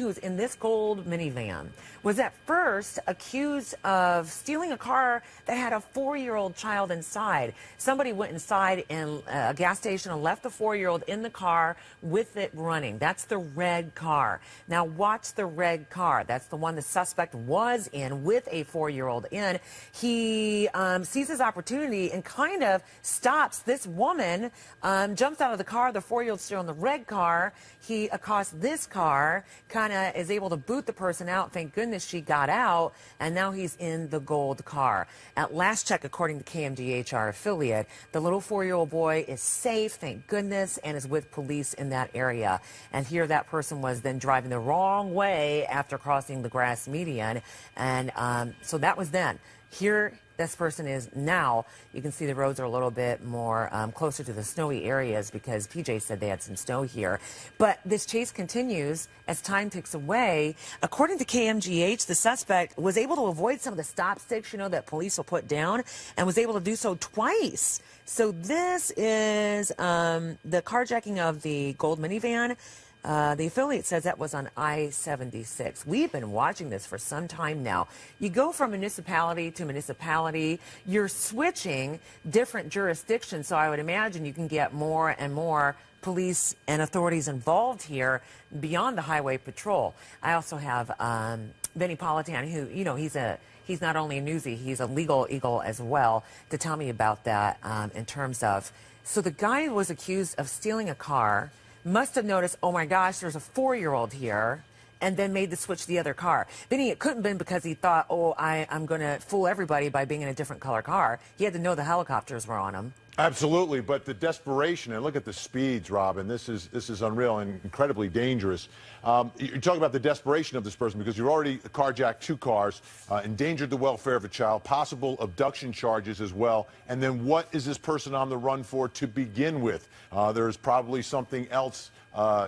who was in this gold minivan was at first accused of stealing a car that had a 4-year-old child inside. Somebody went inside in a gas station and left the 4-year-old in the car with it running. That's the red car. Now watch the red car. That's the one the suspect was in with a 4-year-old in. He sees his opportunity and kind of stops this woman, jumps out of the car. The 4-year-old's still in the red car. He accosts this car, kind of is able to boot the person out. Thank goodness she got out, and now he's in the gold car. At last check, according to KMDH, our affiliate, the little 4-year-old boy is safe, thank goodness, and is with police in that area. And here that person was then driving the wrong way after crossing the grass median, and so that was then. Here this person is now. You can see the roads are a little bit more closer to the snowy areas because PJ said they had some snow here. But this chase continues as time ticks away. According to KMGH, the suspect was able to avoid some of the stop sticks, you know, that police will put down, and was able to do so twice. So this is the carjacking of the gold minivan. The affiliate says that was on I-76. We've been watching this for some time now. You go from municipality to municipality. You're switching different jurisdictions, so I would imagine you can get more and more police and authorities involved here beyond the highway patrol. I also have Benny Politan, who, you know, he's not only a newsie, he's a legal eagle as well, to tell me about that in terms of, so the guy was accused of stealing a car, must have noticed, oh my gosh, there's a 4-year-old here, and then made the switch to the other car. Benny, it couldn't have been because he thought, oh, I'm going to fool everybody by being in a different color car. He had to know the helicopters were on him. Absolutely, but the desperation, and look at the speeds, Robin. This is unreal and incredibly dangerous. You're talking about the desperation of this person because you've already carjacked 2 cars, endangered the welfare of a child, possible abduction charges as well. And then what is this person on the run for to begin with? There's probably something else,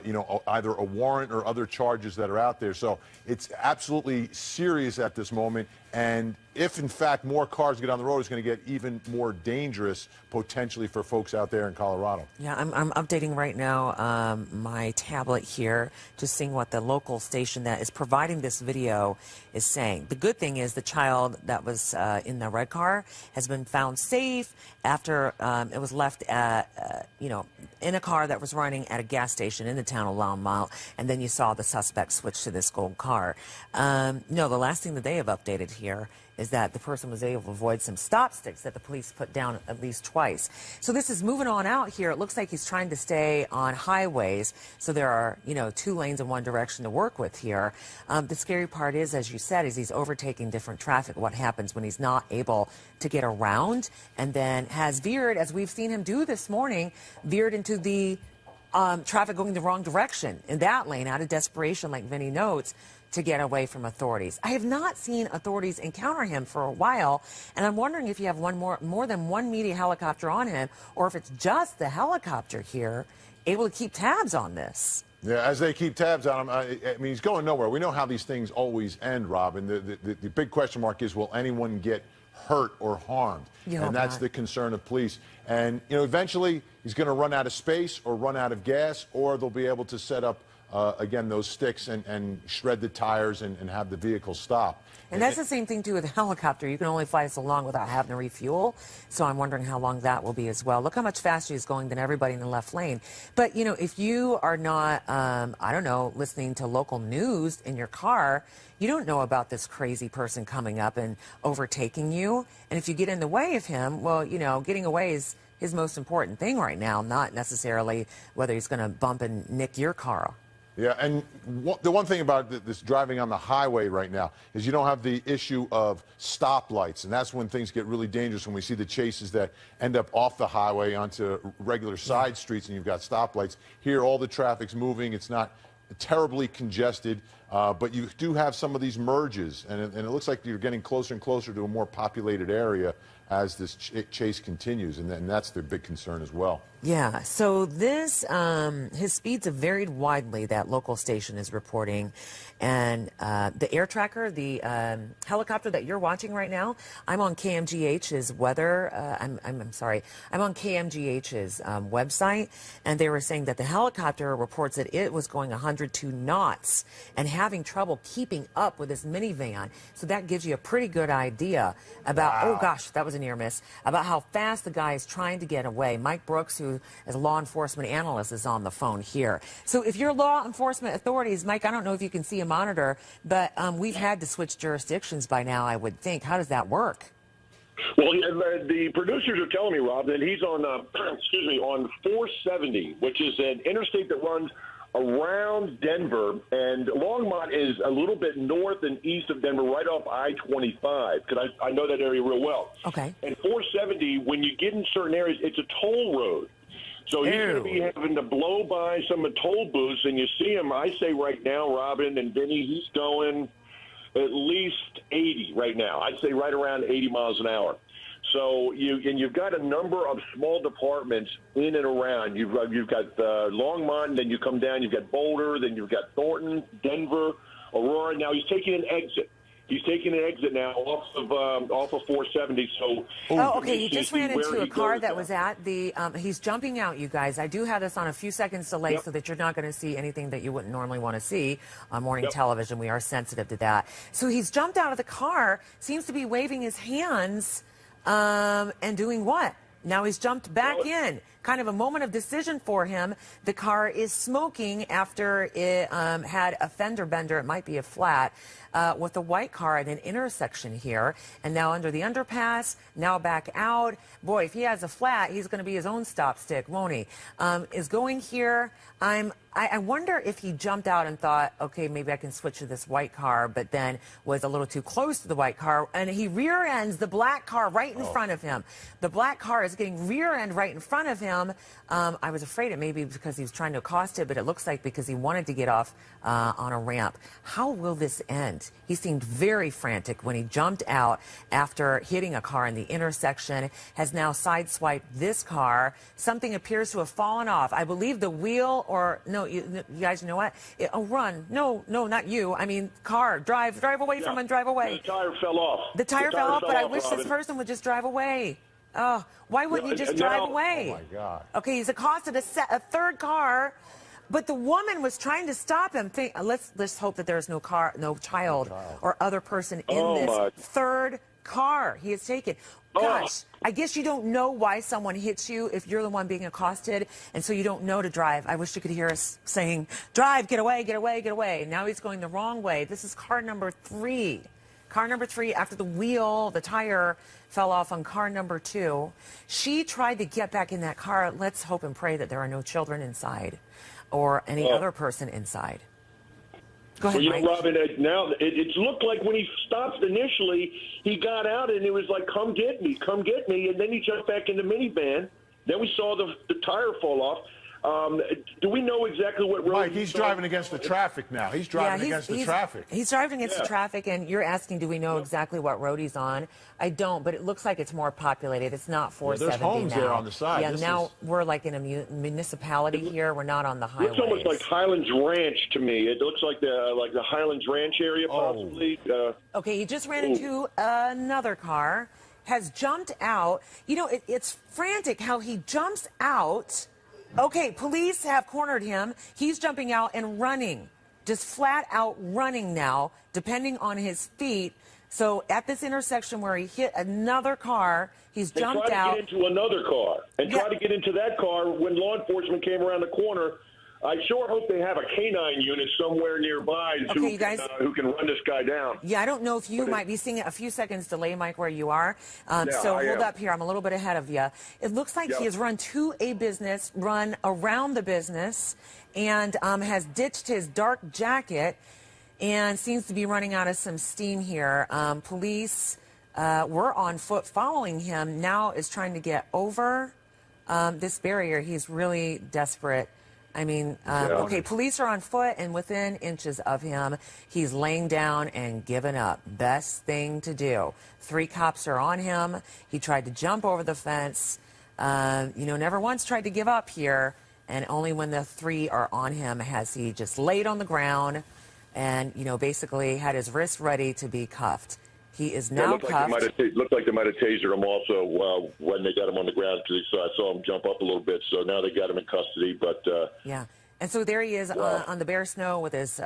you know, either a warrant or other charges that are out there. So it's absolutely serious at this moment. And if, in fact, more cars get on the road, it's going to get even more dangerous, potentially, for folks out there in Colorado. Yeah, I'm updating right now my tablet here, just seeing what the local station that is providing this video is saying. The good thing is the child that was in the red car has been found safe after it was left at, you know, in a car that was running at a gas station in the town of Loudmount, and then you saw the suspect switch to this gold car. No, the last thing that they have updated here is that the person was able to avoid some stop sticks that the police put down at least twice. So this is moving on out here. It looks like he's trying to stay on highways, so there are, you know, 2 lanes in one direction to work with here. The scary part is, as you said, is he's overtaking different traffic. What happens when he's not able to get around, and then has veered, as we've seen him do this morning, veered into the traffic going the wrong direction in that lane out of desperation, like Vinny notes, to get away from authorities. I have not seen authorities encounter him for a while, and I'm wondering if you have more than one media helicopter on him, or if it's just the helicopter here able to keep tabs on this. Yeah, as they keep tabs on him, I mean, he's going nowhere. We know how these things always end, Robin. The big question mark is, will anyone get hurt or harmed? And that's the concern of police. And, you know, eventually he's going to run out of space or run out of gas, or they'll be able to set up again, those sticks and shred the tires and have the vehicle stop. And that's the same thing, too, with a helicopter. You can only fly so long without having to refuel. So I'm wondering how long that will be as well. Look how much faster he's going than everybody in the left lane. But, you know, if you are not, I don't know, listening to local news in your car, you don't know about this crazy person coming up and overtaking you. And if you get in the way of him, well, you know, getting away is his most important thing right now, not necessarily whether he's going to bump and nick your car. Yeah, and the one thing about this driving on the highway right now is you don't have the issue of stoplights, and that's when things get really dangerous, when we see the chases that end up off the highway onto regular side streets and you've got stoplights. Here, all the traffic's moving. It's not terribly congested, but you do have some of these merges, and it looks like you're getting closer and closer to a more populated area. as this chase continues, and that's their big concern as well. Yeah, so this, his speeds have varied widely, that local station is reporting. And the air tracker, the helicopter that you're watching right now, I'm on KMGH's weather, I'm sorry, I'm on KMGH's website, and they were saying that the helicopter reports that it was going 102 knots and having trouble keeping up with this minivan. So that gives you a pretty good idea about, oh gosh, that was a near miss, about how fast the guy is trying to get away. Mike Brooks, who as a law enforcement analyst, is on the phone here. So if you're law enforcement authorities, Mike, I don't know if you can see a monitor, but we've had to switch jurisdictions by now, I would think. How does that work? Well, the producers are telling me, Rob, that he's on, excuse me, on 470, which is an interstate that runs around Denver, and Longmont is a little bit north and east of Denver, right off I-25, because I know that area real well. Okay. And 470, when you get in certain areas, it's a toll road. So he's going to be having to blow by some of the toll booths, and you see him, I say right now, Robin and Vinny, he's going at least 80 right now. I'd say right around 80 miles an hour. So you've got a number of small departments in and around. You've got Longmont, then you come down. You've got Boulder, then you've got Thornton, Denver, Aurora. Now he's taking an exit. He's taking an exit now off of 470. So okay. He just ran into a car that was at the. He's jumping out, you guys. I do have this on a few seconds delay so that you're not going to see anything that you wouldn't normally want to see on morning television. We are sensitive to that. So he's jumped out of the car. Seems to be waving his hands. And doing what? Now he's jumped back in. Kind of a moment of decision for him. The car is smoking after it had a fender bender. It might be a flat. With a white car at an intersection here. And now under the underpass, now back out. Boy, if he has a flat, he's going to be his own stop stick, won't he? Is going here. I wonder if he jumped out and thought, okay, maybe I can switch to this white car, but then was a little too close to the white car, and he rear ends the black car right in front of him. The black car is getting rear end right in front of him. I was afraid it may be because he was trying to accost it, but it looks like because he wanted to get off on a ramp. How will this end? He seemed very frantic when he jumped out after hitting a car in the intersection, has now sideswiped this car. Something appears to have fallen off. I believe the wheel, or no, you guys know what? Run. No, not you. I mean, car. Drive away from him, drive away. The tire fell off. The tire fell off, but I wish this person would just drive away. Oh, why wouldn't you just drive away? Oh, my God. Okay, he's accosted a third car, but the woman was trying to stop him. Let's hope that there's no child or other person in this third car he has taken. Gosh, I guess you don't know why someone hits you if you're the one being accosted, and so you don't know to drive. I wish you could hear us saying, drive, get away, get away, get away. Now he's going the wrong way. This is car number 3. Car number 3, after the tire fell off on car number 2. She tried to get back in that car. Let's hope and pray that there are no children inside or any other person inside. Go ahead, well, Mike. Robin, now it looked like when he stopped initially, he got out and it was like, come get me, and then he jumped back in the minivan. Then we saw the tire fall off. Do we know exactly what road? Mike, he's driving against the traffic now. He's driving against the traffic. He's driving against the traffic, and you're asking, do we know exactly what road he's on? I don't, but it looks like it's more populated. It's not 470 there's homes now. there on the side. Yeah, now we're like in a municipality here. We're not on the highway. It looks almost like Highlands Ranch to me. It looks like the Highlands Ranch area, possibly. Okay, he just ran into another car, has jumped out. You know, it's frantic how he jumps out. Okay, police have cornered him. He's jumping out and running, just flat out running now, depending on his feet. So at this intersection where he hit another car, he's jumped out. Tried to get into another car and tried to get into that car when law enforcement came around the corner. I sure hope they have a canine unit somewhere nearby who can run this guy down. Yeah, I don't know if you might be seeing a few seconds delay, Mike, where you are. So hold up here. I'm a little bit ahead of you. It looks like he has run to a business, run around the business, and has ditched his dark jacket and seems to be running out of some steam here. Police were on foot following him, now is trying to get over this barrier. He's really desperate I mean, okay, police are on foot and within inches of him. He's laying down and giving up. Best thing to do. 3 cops are on him. He tried to jump over the fence. Never once tried to give up here. And only when the 3 are on him has he just laid on the ground and, basically had his wrist ready to be cuffed. He is now cuffed. Looked like they might have tasered him also when they got him on the ground because I saw him jump up a little bit. So now they got him in custody. But yeah, and so there he is on the bare snow with his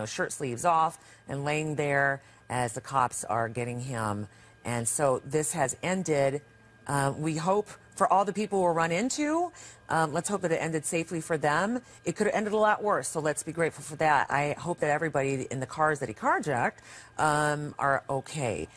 shirt sleeves off and laying there as the cops are getting him. And so this has ended. We hope for all the people we'll run into. Let's hope that it ended safely for them. It could have ended a lot worse, so let's be grateful for that. I hope that everybody in the cars that he carjacked are okay.